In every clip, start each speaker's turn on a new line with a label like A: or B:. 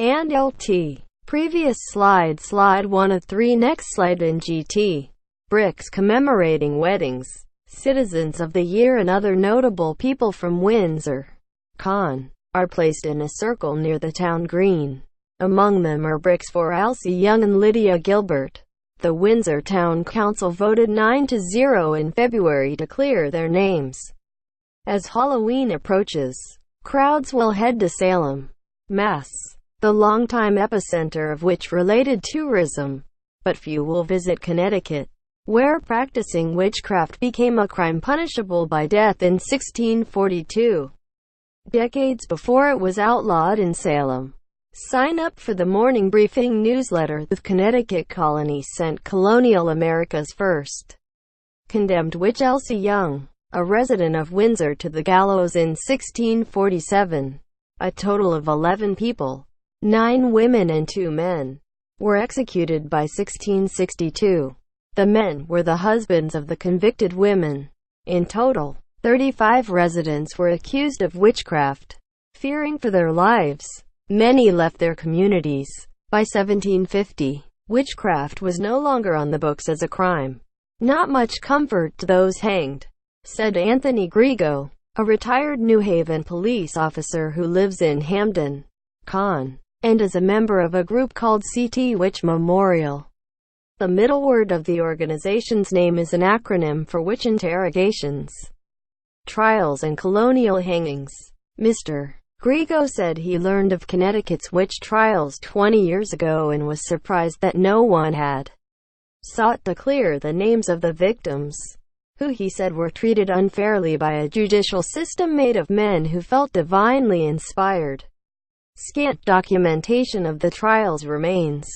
A: and LT. Previous slide. Slide 1 of 3. Next slide. In GT. Bricks commemorating weddings, citizens of the year and other notable people from Windsor, Conn, are placed in a circle near the town green. Among them are bricks for Alse Young and Lydia Gilbert. The Windsor Town Council voted 9-0 in February to clear their names. As Halloween approaches, crowds will head to Salem, Mass., the longtime epicenter of witch-related tourism. But few will visit Connecticut, where practicing witchcraft became a crime punishable by death in 1642. Decades before it was outlawed in Salem. Sign up for the Morning Briefing newsletter. The Connecticut colony sent colonial America's first condemned witch Alse Young, a resident of Windsor, to the gallows in 1647. A total of 11 people, 9 women and 2 men, were executed by 1662. The men were the husbands of the convicted women. In total, 35 residents were accused of witchcraft. Fearing for their lives, many left their communities. By 1750, witchcraft was no longer on the books as a crime. Not much comfort to those hanged, said Anthony Grigo, a retired New Haven police officer who lives in Hamden, Conn, and is a member of a group called CT Witch Memorial. The middle word of the organization's name is an acronym for Witch Interrogations, Trials and Colonial Hangings. Mr. Grigo said he learned of Connecticut's witch trials 20 years ago and was surprised that no one had sought to clear the names of the victims, who he said were treated unfairly by a judicial system made of men who felt divinely inspired. Scant documentation of the trials remains,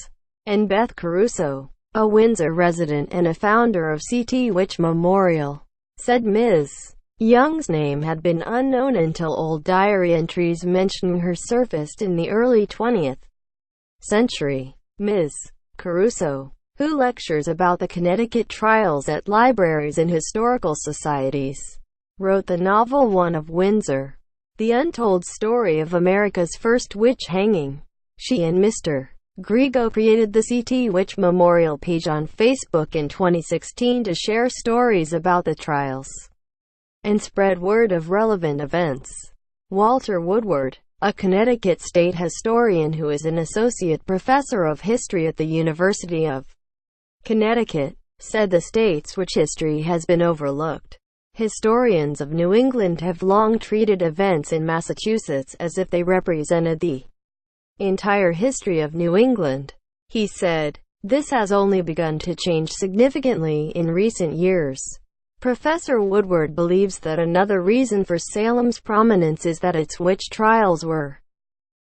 A: and Beth Caruso, a Windsor resident and a founder of CT Witch Memorial, said Ms. Young's name had been unknown until old diary entries mentioning her surfaced in the early 20th century. Ms. Caruso, who lectures about the Connecticut trials at libraries and historical societies, wrote the novel One of Windsor, the untold story of America's first witch hanging. She and Mr. Grigo created the CT Witch Memorial page on Facebook in 2016 to share stories about the trials and spread word of relevant events. Walter Woodward, a Connecticut state historian who is an associate professor of history at the University of Connecticut, said the state's witch history has been overlooked. Historians of New England have long treated events in Massachusetts as if they represented the entire history of New England. He said, "This has only begun to change significantly in recent years." Professor Woodward believes that another reason for Salem's prominence is that its witch trials were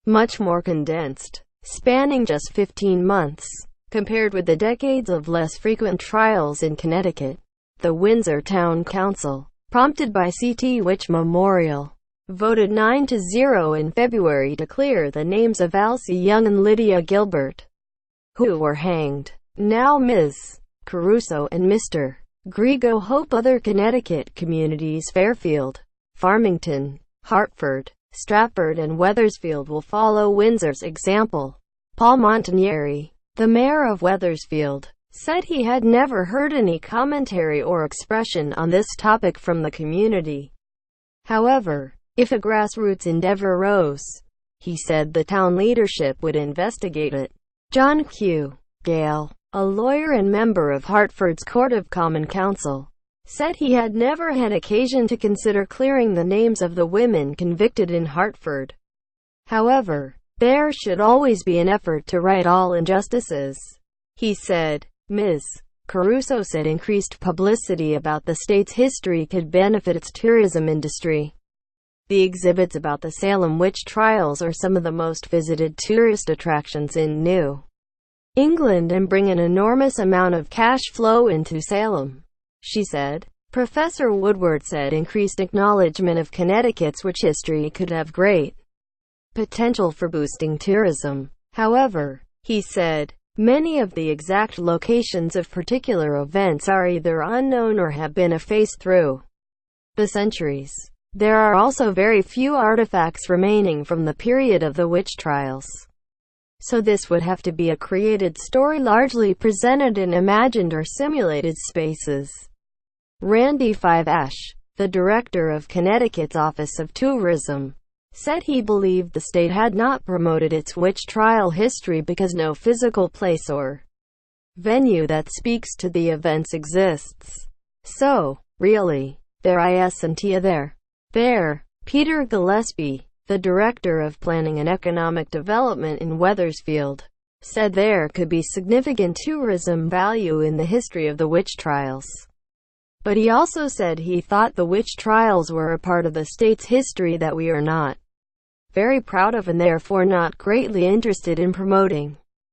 A: much more condensed, spanning just 15 months, compared with the decades of less frequent trials in Connecticut. The Windsor Town Council, prompted by CT Witch Memorial, voted 9-0 in February to clear the names of Alse Young and Lydia Gilbert, who were hanged. Now Ms. Caruso and Mr. Grigo hope other Connecticut communities, Fairfield, Farmington, Hartford, Stratford and Wethersfield, will follow Windsor's example. Paul Montanieri, the mayor of Wethersfield, said he had never heard any commentary or expression on this topic from the community. However, if a grassroots endeavor arose, he said the town leadership would investigate it. John Q. Gale, a lawyer and member of Hartford's Court of Common Council, said he had never had occasion to consider clearing the names of the women convicted in Hartford. However, there should always be an effort to right all injustices, he said. Ms. Caruso said increased publicity about the state's history could benefit its tourism industry. The exhibits about the Salem witch trials are some of the most visited tourist attractions in New England and bring an enormous amount of cash flow into Salem, she said. Professor Woodward said increased acknowledgement of Connecticut's witch history could have great potential for boosting tourism. However, he said, many of the exact locations of particular events are either unknown or have been effaced through the centuries. There are also very few artifacts remaining from the period of the witch trials. So this would have to be a created story largely presented in imagined or simulated spaces. Randy Five Ash, the director of Connecticut's Office of Tourism, said he believed the state had not promoted its witch trial history because no physical place or venue that speaks to the events exists. So, really, there isn't a there. Peter Gillespie, the director of Planning and Economic Development in Wethersfield, said there could be significant tourism value in the history of the witch trials. But he also said he thought the witch trials were a part of the state's history that we are not very proud of and therefore not greatly interested in promoting.